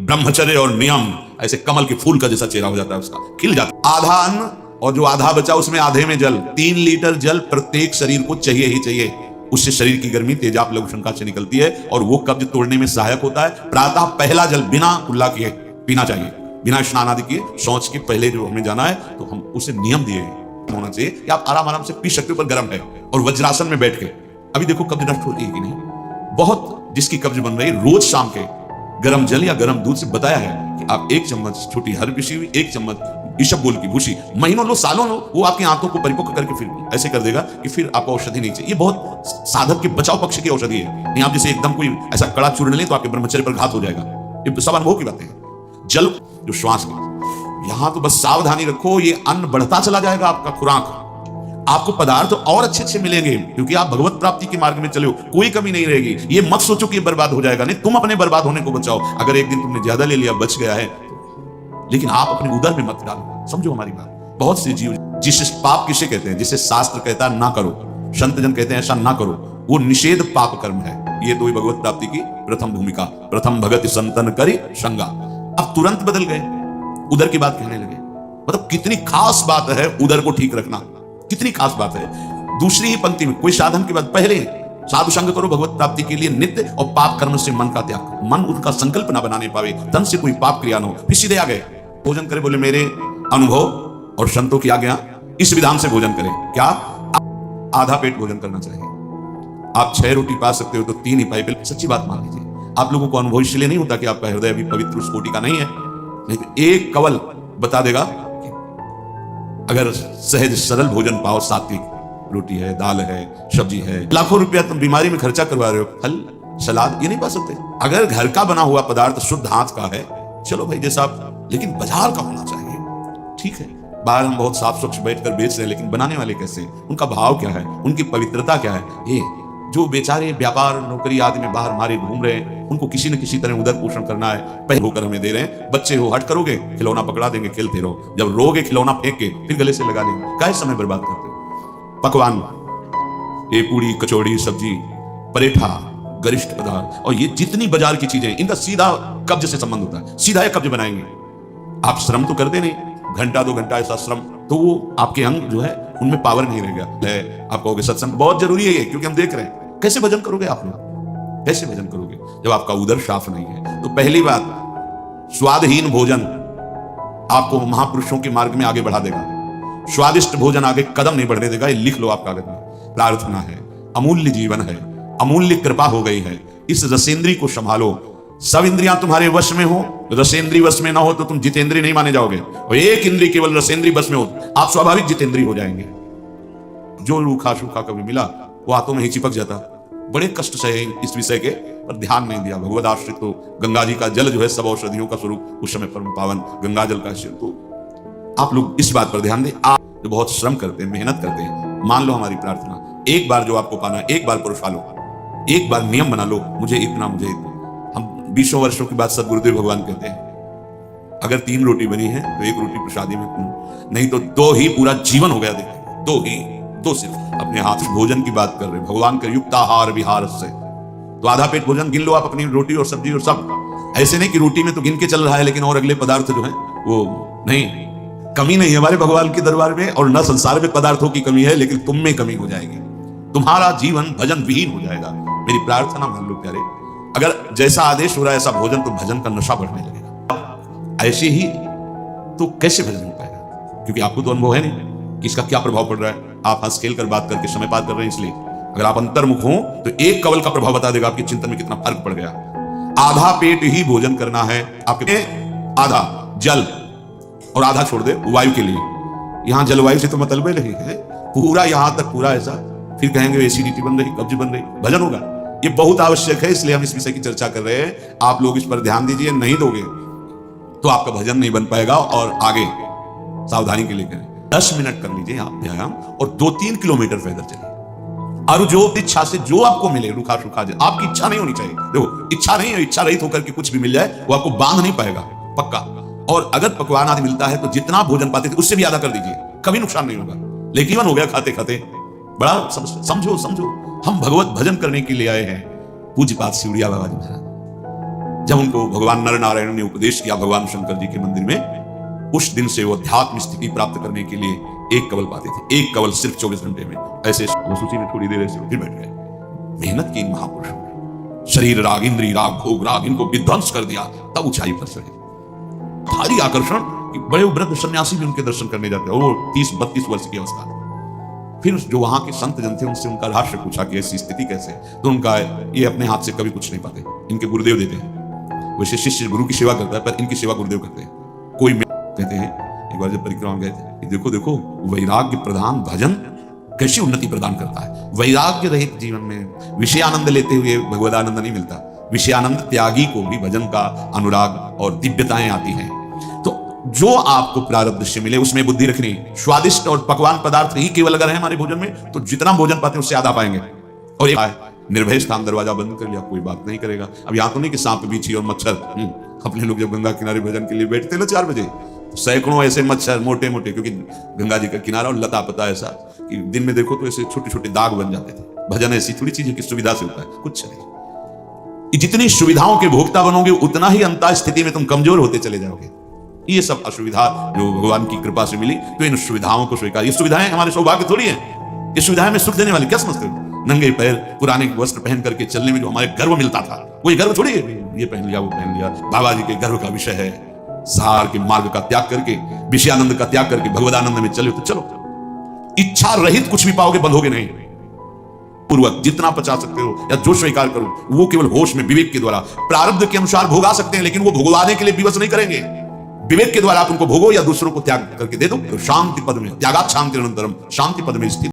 ब्रह्मचर्य और नियम ऐसे कमल के फूल का जैसा चेहरा हो जाता है, उसका खिल जाता है। आधा अन्न और जो आधा बचा उसमें आधे में जल, 3 लीटर जल प्रत्येक शरीर को चाहिए ही चाहिए। उससे शरीर की गर्मी तेजाब लघु शंका से निकलती है और वो कब्ज तोड़ने में सहायक होता है। प्रातः पहला जल बिना कुल्ला किए पीना चाहिए, बिना स्नान आदि किए। शौच के पहले जो हमें जाना है तो हम उसे नियम दिए होना चाहिए कि आप आराम आराम से पी सकते हो, पर गर्म है। और वज्रासन में बैठ के, अभी देखो कब्ज नष्ट होती है कि नहीं। बहुत जिसकी कब्ज बन रही, रोज शाम के गर्म जल या गर्म दूध से बताया है कि आप 1 चम्मच छोटी हर पिसी हुई, 1 चम्मच ईशबगोल की भूसी महीनों लो सालों लो, वो आपकी आंतों को परिपक्व करके फिर ऐसे कर देगा कि फिर आपको औषधि नहीं चाहिए। ये बहुत साधक के बचाव पक्ष की औषधि है। नहीं आप जैसे एकदम कोई ऐसा कड़ा चूर्ण लें तो आपके ब्रह्मचर्य पर घात हो जाएगा। ये सब अनुभव की बातें हैं। जल जो श्वास की, यहां तो बस सावधानी रखो, ये अन्न बढ़ता चला जाएगा आपका खुराक, आपको पदार्थ और अच्छे अच्छे मिलेंगे क्योंकि आप भगवत प्राप्ति के मार्ग में चले हो, कोई कमी नहीं रहेगी। ये मत सोचो कि ये बर्बाद हो जाएगा, नहीं, तुम अपने बर्बाद होने को बचाओ। अगर एक दिन तुमने ज्यादा ले लिया, बच गया है, लेकिन आप अपने उदर में मत डालो। समझो हमारी बात। बहुत से जीव जिसे पाप किसे कहते हैं, जिसे शास्त्र कहता है ना करो, संत जन कहते हैं ऐसा ना करो, वो निषेध पाप कर्म है। ये तो भगवत प्राप्ति की प्रथम भूमिका, प्रथम भगत संतन करी संगा। अब तुरंत बदल गए, उदर की बात कहने लगे। मतलब कितनी खास बात है उदर को ठीक रखना, कितनी खास बात है। दूसरी ही पंक्ति में कोई साधन की बात, पहले साधु संग करो भगवत प्राप्ति के लिए नित्य, और पाप कर्म से मन का त्याग। मन उनका संकल्प ना बनाने पावे, तन से कोई पाप क्रिया न हो, फिर सीधे आ गए भोजन करे। बोले मेरे अनुभव और संतों की आज्ञा इस विधान से भोजन करें। क्या? आधा पेट भोजन करना चाहिए। आप 6 रोटी पा सकते हो तो 3 ही पाए। सच्ची बात मान लीजिए। आप लोगों को अनुभव इसलिए नहीं होता कि आपका हृदय अभी पवित्र उस कोटि का नहीं है, नहीं तो एक कवल बता देगा। अगर सहज सरल भोजन पाओ, सात्विक रोटी है, दाल है, सब्जी है, लाखों रुपया तुम बीमारी में खर्चा करवा रहे हो, फल सलाद ये नहीं पा सकते। अगर घर का बना हुआ पदार्थ शुद्ध हाथ का है, चलो भाई जैसा, लेकिन बाजार का होना चाहिए। ठीक है, बाहर हम बहुत साफ स्वच्छ बैठकर बेच रहे हैं, लेकिन बनाने वाले कैसे, उनका भाव क्या है, उनकी पवित्रता क्या है। ये जो बेचारे व्यापार नौकरी आदि में बाहर मारे घूम रहे हैं, उनको किसी न किसी तरह उदर पोषण करना है, पहले होकर हमें दे रहे हैं। बच्चे हो, हट करोगे खिलौना पकड़ा देंगे, खेलते रहो, जब रोगे खिलौना फेंक के फिर गले से लगा लेंगे। क्या समय बर्बाद करते हो। पकवान, ये पूरी कचौड़ी सब्जी परेठा गरिष्ठ पदार्थ, और ये जितनी बाजार की चीजें, इनका सीधा कब्ज से संबंध होता है। सीधा ये कब्ज बनाएंगे। आप श्रम तो करते नहीं, घंटा 2 घंटा ऐसा श्रम, तो वो आपके अंग जो है उनमें पावर नहीं रहेगा। आप कहोगे सत्संग बहुत जरूरी है ये, क्योंकि हम देख रहे हैं। कैसे भजन करोगे आप लोग, कैसे भजन करोगे जब आपका उदर साफ नहीं है। तो पहली बात, स्वादहीन भोजन आपको महापुरुषों के मार्ग में आगे बढ़ा देगा। स्वादिष्ट भोजन आगे कदम नहीं बढ़ने देगा। ये लिख लो आप कागज में। प्रार्थना है, अमूल्य जीवन है, अमूल्य कृपा हो गई है। इस रसेंद्री को संभालो। सब इंद्रियां तुम्हारे वश में हो, रसेंद्री वश में ना हो तो तुम जितेंद्री नहीं माने जाओगे। और एक इंद्री केवल रसेंद्री वश में हो, आप स्वाभाविक जितेंद्री हो जाएंगे। जो रूखा सूखा कभी मिला वो हाथों में ही चिपक जाता। बड़े कष्ट सहे इस विषय के, पर ध्यान नहीं दिया। भगवद आश्रित तो गंगा जी का जल जो है सब औषधियों का स्वरूप, उस समय परम पावन गंगा जल का आश्रित। तो आप लोग इस बात पर ध्यान दें। आप जो बहुत श्रम करते हैं, मेहनत करते हैं, मान लो हमारी प्रार्थना, एक बार जो आपको पाना है, एक बार पुरुषा लो, एक बार नियम बना लो, मुझे इतना, मुझे इतना। हम 20 वर्षों के बाद सदगुरुदेव भगवान कहते हैं, अगर 3 रोटी बनी है तो 1 रोटी प्रसादी में, नहीं तो 2 ही पूरा जीवन हो गया। देखो 2 ही, 2 सिर्फ। अपने हाथ से भोजन की बात कर रहे हैं, भगवान के युक्ताहार विहार से, तो आधा पेट भोजन गिन लो आप, अपनी रोटी और सब्जी और सब। ऐसे नहीं कि रोटी में तो गिन के चल रहा है, लेकिन और अगले पदार्थ जो है वो नहीं। कमी नहीं है हमारे भगवान के दरबार में, और न संसार में पदार्थों की कमी है, लेकिन तुम में कमी हो जाएगी। तुम्हारा जीवन भजन विहीन हो जाएगा। मेरी प्रार्थना मान लो प्यारे, अगर जैसा आदेश हो रहा है ऐसा भोजन, तो भजन का नशा बढ़ने लगेगा। ऐसे ही तो कैसे भजन हो पाएगा, क्योंकि आपको तो अनुभव है नहीं कि इसका क्या प्रभाव पड़ रहा है। आप हंस खेल कर बात करके समय पार कर रहे हैं, इसलिए अगर आप अंतर्मुख हो तो एक कवल का प्रभाव बता देगा आपके चिंतन में कितना फर्क पड़ गया। आधा पेट ही भोजन करना है आपके, आधा जल और आधा छोड़ दे वायु के लिए। यहां जलवायु से तो मतलब नहीं है, पूरा यहां तक पूरा ऐसा, फिर कहेंगे एसिडिटी बन रही, कब्ज बन रही, भजन होगा। ये बहुत आवश्यक है, इसलिए हम इस विषय की चर्चा कर रहे हैं। आप लोग इस पर ध्यान दीजिए, नहीं दोगे तो आपका भजन नहीं बन पाएगा। और आगे सावधानी के लिए करें, 10 मिनट कर लीजिए आप व्यायाम, और 2-3 किलोमीटर पैदल चलिए। और जो इच्छा से जो आपको मिले, रूखा सूखा, आपकी इच्छा नहीं होनी चाहिए। देखो इच्छा नहीं है, इच्छा रहित होकर के कुछ भी मिल जाए वो आपको बांध नहीं पाएगा, पक्का। और अगर पकवान आदि मिलता है तो जितना भोजन पाते थे उससे भी आधा कर दीजिए, कभी नुकसान नहीं होगा। लेकिन हो गया खाते खाते, बड़ा समझो। हम भगवत भजन करने के लिए आए हैं। पूज्यपाद शिवड़िया बाबा जी महाराज जब उनको भगवान नर नारायण ने उपदेश किया भगवान शंकर जी के मंदिर में, उस दिन से वो अध्यात्म स्थिति प्राप्त करने के लिए एक कवल पाते थे, एक कवल सिर्फ 24 घंटे में। ऐसे सूची में थोड़ी देर ऐसे फिर बैठ गए। मेहनत की इन महापुरुषों ने शरीर राग, इंद्री राग, भोग राग, इनको विध्वंस कर दिया, तब ऊंचाई पर चढ़े। भारी आकर्षण कि बड़े वृद्ध सन्यासी भी उनके दर्शन करने जाते हैं, वो 30-32 वर्ष की अवस्था। फिर जो वहां के संत जन थे उनसे उनका रहस्य पूछा कि ऐसी स्थिति कैसे, तो उनका ये अपने हाथ से कभी कुछ नहीं पाते, इनके गुरुदेव देते हैं। वैसे शिष्य गुरु की सेवा करता है, पर इनकी सेवा गुरुदेव करते हैं। कोई कहते हैं एक बार जब परिक्रमा गए थे, देखो देखो वैराग्य प्रधान भजन कैसी उन्नति प्रदान करता है। वैराग्य रहित जीवन में विषय आनंद लेते हुए भगवदानंद नहीं मिलता। विषय आनंद त्यागी को भी भजन का अनुराग और दिव्यताएं आती हैं। तो जो आपको प्रारब्ध से मिले उसमें बुद्धि रखनी। स्वादिष्ट और पकवान पदार्थ ही केवल अगर है हमारे भोजन में, तो जितना भोजन पाते हैं उससे आधा पाएंगे। और निर्भय स्थान दरवाजा बंद कर लिया, कोई बात नहीं करेगा। अब यहाँ तो नहीं कि सांप बिच्छी और मच्छर। अपने लोग जब गंगा किनारे भजन के लिए बैठते ना 4 बजे, सैकड़ों ऐसे मच्छर मोटे मोटे, क्योंकि गंगा जी का किनारा और लता पता ऐसा कि दिन में देखो तो ऐसे छोटे छोटे दाग बन जाते थे। भजन ऐसी थोड़ी चीज है कि सुविधा से होता है, कुछ नहीं। जितनी सुविधाओं के भोक्ता बनोगे उतना ही अंतः स्थिति में तुम कमजोर होते चले जाओगे। ये सब असुविधा जो भगवान की कृपा से मिली, तो इन सुविधाओं को स्वीकार। ये सुविधाएं हमारे सौभाग्य थोड़ी है, ये सुविधाएं में सुख देने वाली, क्या समझते हो? नंगे पैर पुराने वस्त्र पहन करके चलने में जो हमारे गर्व मिलता था, वो ये गर्व थोड़ी है ये पहन लिया वो पहन लिया। बाबा जी के गर्व का विषय है सार के मार्ग का त्याग करके, विषयानंद का त्याग करके भगवदानंद में चले तो चलो। इच्छा रहित कुछ भी पाओगे, बंधोगे नहीं। पूर्वक जितना पचा सकते हो या जो स्वीकार करो वो केवल होश में विवेक के द्वारा प्रारब्ध के अनुसार भोगा सकते हैं, लेकिन वो भोगवाने के लिए विवश नहीं करेंगे। विवेक के द्वारा आप उनको भोगो या दूसरों को त्याग करके दे दो। तो शांति पद में त्यागात शांति अनंतरम, शांति पद में स्थित